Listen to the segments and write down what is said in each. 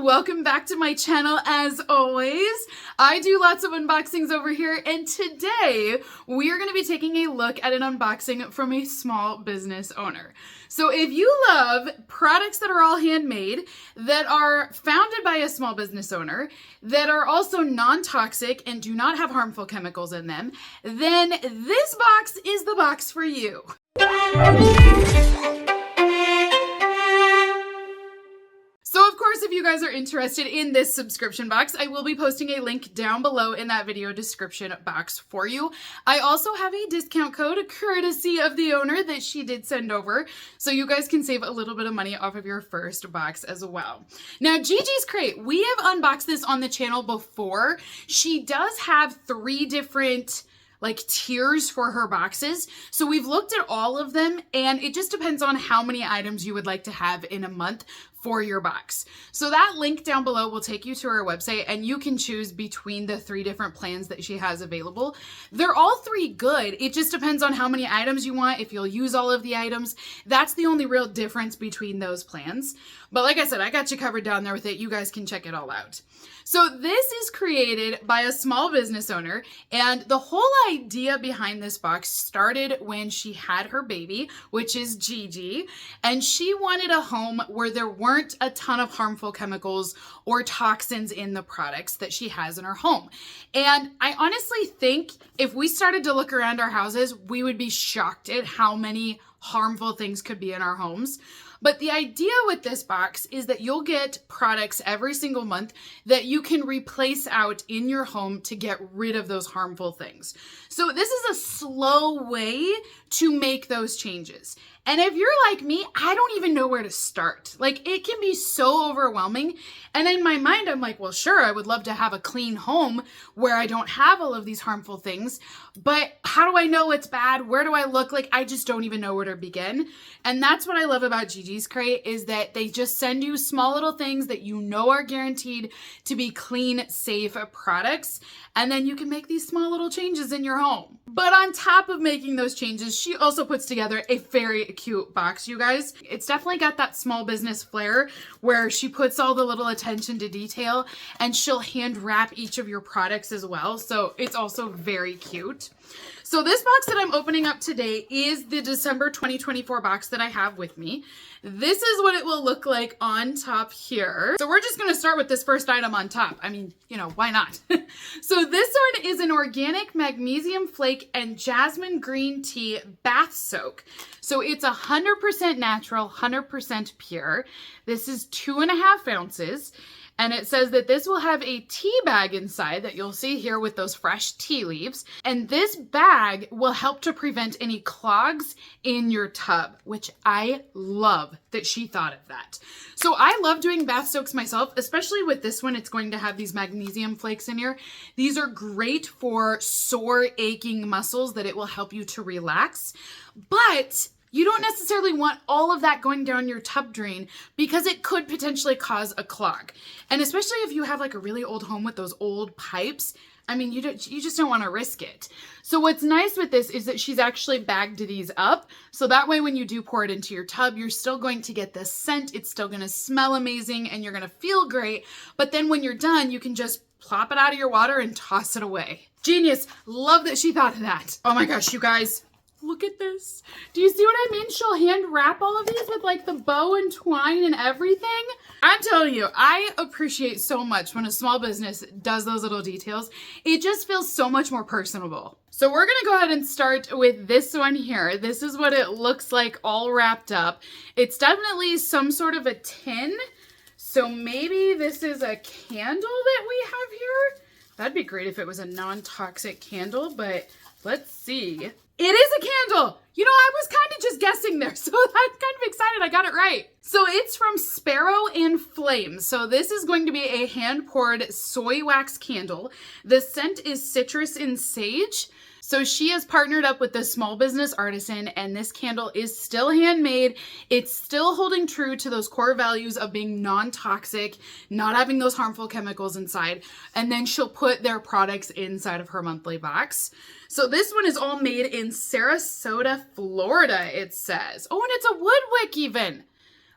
welcome back to my channel. As always, I do lots of unboxings over here, and today we are going to be taking a look at an unboxing from a small business owner. So if you love products that are all handmade, that are founded by a small business owner, that are also non-toxic and do not have harmful chemicals in them, then this box is the box for you. So of course, if you guys are interested in this subscription box, I will be posting a link down below in that video description box for you. I also have a discount code courtesy of the owner that she did send over, so you guys can save a little bit of money off of your first box as well. Now, Gigi's Crate, we have unboxed this on the channel before. She does have 3 different tiers for her boxes. So we've looked at all of them, and it just depends on how many items you would like to have in a month for your box. So that link down below will take you to her website, and you can choose between the 3 different plans that she has available. They're all 3 good. It just depends on how many items you want, if you'll use all of the items. That's the only real difference between those plans. But like I said, I got you covered down there with it. You guys can check it all out. So this is created by a small business owner, and the whole idea behind this box started when she had her baby, which is Gigi, and she wanted a home where there weren't a ton of harmful chemicals or toxins in the products that she has in her home. And I honestly think if we started to look around our houses, we would be shocked at how many harmful things could be in our homes. But the idea with this box is that you'll get products every single month that you can replace out in your home to get rid of those harmful things. So this is a slow way to make those changes. And if you're like me, I don't even know where to start. It can be so overwhelming. And in my mind, I'm like, well, sure, I would love to have a clean home where I don't have all of these harmful things. But how do I know it's bad? Where do I look? I just don't even know where to begin. And that's what I love about Gigi's Crate, is that they just send you small little things that you know are guaranteed to be clean, safe products. And then you can make these small little changes in your home. But on top of making those changes, she also puts together a very cute box, you guys. It's definitely got that small business flair where she puts all the little attention to detail, and she'll hand wrap each of your products as well. So it's also very cute. So this box that I'm opening up today is the December 2024 box that I have with me. This is what it will look like on top here. So we're just going to start with this first item on top. I mean, why not? So this one is an organic magnesium flake and jasmine green tea bath soak. So it's 100% natural, 100% pure. This is 2.5 ounces. And it says that this will have a tea bag inside that you'll see here with those fresh tea leaves. And this bag will help to prevent any clogs in your tub, which I love that she thought of that. So I love doing bath soaks myself, especially with this one. It's going to have these magnesium flakes in here. These are great for sore, aching muscles that it will help you to relax. But you don't necessarily want all of that going down your tub drain, because it could potentially cause a clog. And especially if you have a really old home with those old pipes, I mean, you just don't want to risk it. So what's nice with this is that she's actually bagged these up. So that way when you do pour it into your tub, you're still going to get the scent. It's still going to smell amazing and you're going to feel great. But then when you're done, you can just plop it out of your water and toss it away. Genius. Love that she thought of that. Oh my gosh, you guys. Look at this. Do you see what I mean? She'll hand wrap all of these with the bow and twine and everything. I'm telling you, I appreciate so much when a small business does those little details. It just feels so much more personable. So we're gonna go ahead and start with this one here. This is what it looks like all wrapped up. It's definitely some sort of a tin. So maybe this is a candle that we have here. That'd be great if it was a non-toxic candle, but let's see. It is a candle. I was kind of just guessing there, so I'm kind of excited I got it right. So it's from Sparrow and Flame. So this is going to be a hand-poured soy wax candle. The scent is citrus and sage. So she has partnered up with this small business artisan, and this candle is still handmade. It's still holding true to those core values of being non-toxic, not having those harmful chemicals inside, and then she'll put their products inside of her monthly box. So this one is all made in Sarasota, Florida, it says. Oh, and it's a wood wick even.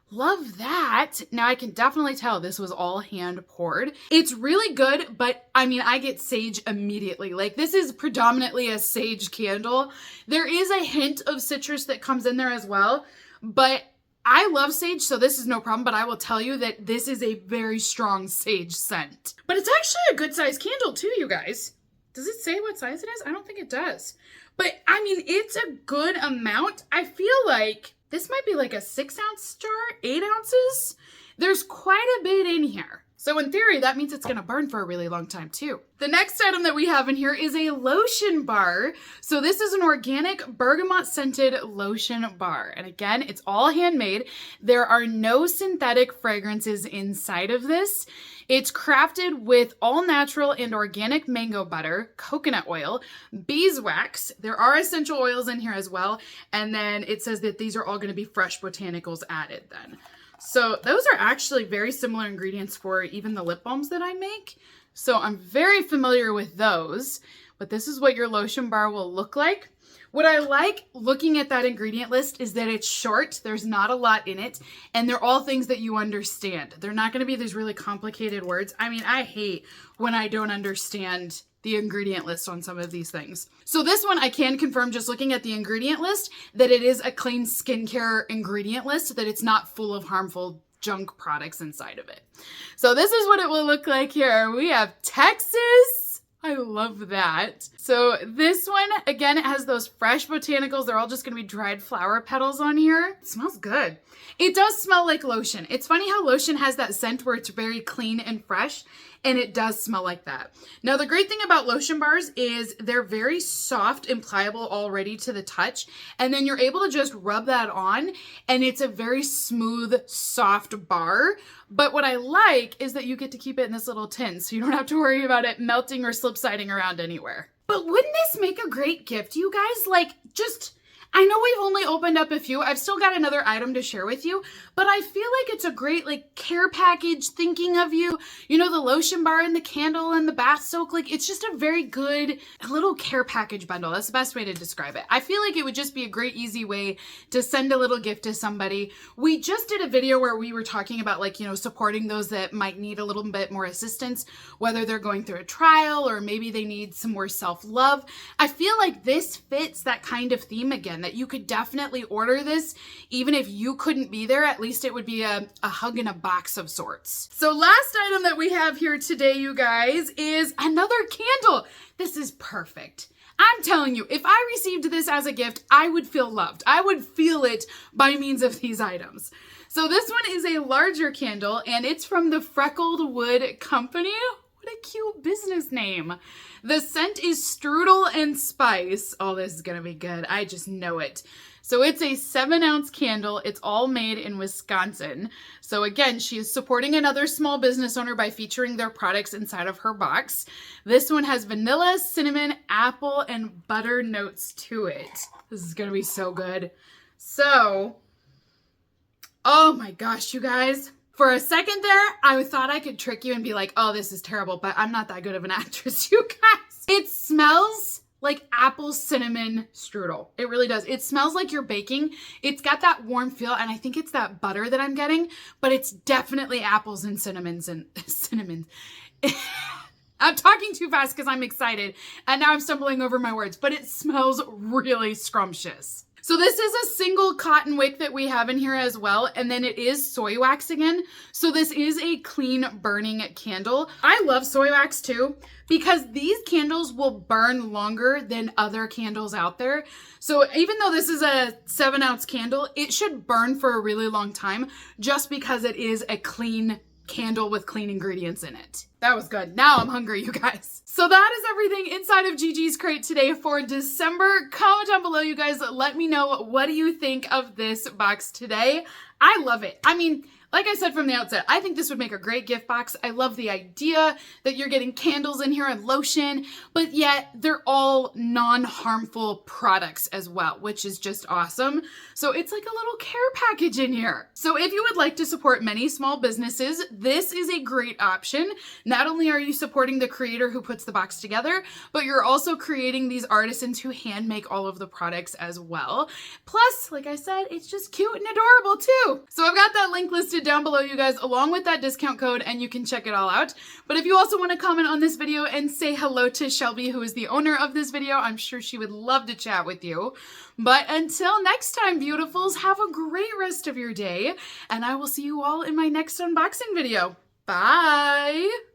Love that. Now I can definitely tell this was all hand poured. It's really good, but I mean, I get sage immediately. Like this is predominantly a sage candle. There is a hint of citrus that comes in there as well, but I love sage, so this is no problem, but I will tell you that this is a very strong sage scent. But it's actually a good size candle too, you guys. Does it say what size it is? I don't think it does. But I mean, it's a good amount. I feel like this might be like a 6-ounce jar, 8 ounces. There's quite a bit in here. So in theory, that means it's gonna burn for a really long time too. The next item that we have in here is a lotion bar. So this is an organic bergamot scented lotion bar. And again, it's all handmade. There are no synthetic fragrances inside of this. It's crafted with all natural and organic mango butter, coconut oil, beeswax. There are essential oils in here as well. And then it says that these are all gonna be fresh botanicals added then. So those are actually very similar ingredients for even the lip balms that I make. So I'm very familiar with those, but this is what your lotion bar will look like. What I like looking at that ingredient list is that it's short, there's not a lot in it, and they're all things that you understand. They're not gonna be these really complicated words. I mean, I hate when I don't understand the ingredient list on some of these things. So this one I can confirm just looking at the ingredient list that it is a clean skincare ingredient list, that it's not full of harmful junk products inside of it. So this is what it will look like here. We have Texas. I love that. So this one, again, it has those fresh botanicals. They're all just gonna be dried flower petals on here. It smells good. It does smell like lotion. It's funny how lotion has that scent where it's very clean and fresh, and it does smell like that. Now, the great thing about lotion bars is they're very soft and pliable already to the touch, and then you're able to just rub that on, and it's a very smooth, soft bar. But what I like is that you get to keep it in this little tin, so you don't have to worry about it melting or slip-sliding around anywhere. But wouldn't this make a great gift, you guys? Like, just... I know we've only opened up a few. I've still got another item to share with you, but I feel like it's a great like care package thinking of you. You know, the lotion bar and the candle and the bath soak, like it's just a very good little care package bundle. That's the best way to describe it. I feel like it would just be a great, easy way to send a little gift to somebody. We just did a video where we were talking about like, you know, supporting those that might need a little bit more assistance, whether they're going through a trial or maybe they need some more self-love. I feel like this fits that kind of theme again, that you could definitely order this even if you couldn't be there. At least it would be a hug in a box of sorts. So last item that we have here today, you guys, is another candle. This is perfect. I'm telling you, if I received this as a gift, I would feel loved. I would feel it by means of these items. So this one is a larger candle and it's from the Freckled Wood Company. What a cute business name. The scent is Strudel and Spice. Oh, this is gonna be good. I just know it. So it's a 7-ounce candle. It's all made in Wisconsin. So again, she is supporting another small business owner by featuring their products inside of her box. This one has vanilla, cinnamon, apple, and butter notes to it. This is gonna be so good. So, oh my gosh, you guys. For a second there, I thought I could trick you and be like, oh, this is terrible, but I'm not that good of an actress, you guys. It smells like apple cinnamon strudel. It really does. It smells like you're baking. It's got that warm feel, and I think it's that butter that I'm getting, but it's definitely apples and cinnamons and cinnamons. I'm talking too fast because I'm excited, and now I'm stumbling over my words, but it smells really scrumptious. So this is a single cotton wick that we have in here as well, and then it is soy wax again. So this is a clean burning candle. I love soy wax too, because these candles will burn longer than other candles out there. So even though this is a 7-ounce candle, it should burn for a really long time just because it is a clean candle with clean ingredients in it. That was good. Now I'm hungry, you guys. So that is everything inside of Gigi's crate today for December. Comment down below, you guys. Let me know, what do you think of this box today? I love it. I mean, Like I said from the outset, I think this would make a great gift box. I love the idea that you're getting candles in here and lotion, but yet they're all non-harmful products as well, which is just awesome. So it's like a little care package in here. So if you would like to support many small businesses, this is a great option. Not only are you supporting the creator who puts the box together, but you're also creating these artisans who hand make all of the products as well. Plus, like I said, it's just cute and adorable too. So I've got that link listed down below, you guys, along with that discount code, and you can check it all out. But if you also want to comment on this video and say hello to Shelby, who is the owner of this video, I'm sure she would love to chat with you. But until next time, beautifuls, have a great rest of your day, and I will see you all in my next unboxing video. Bye!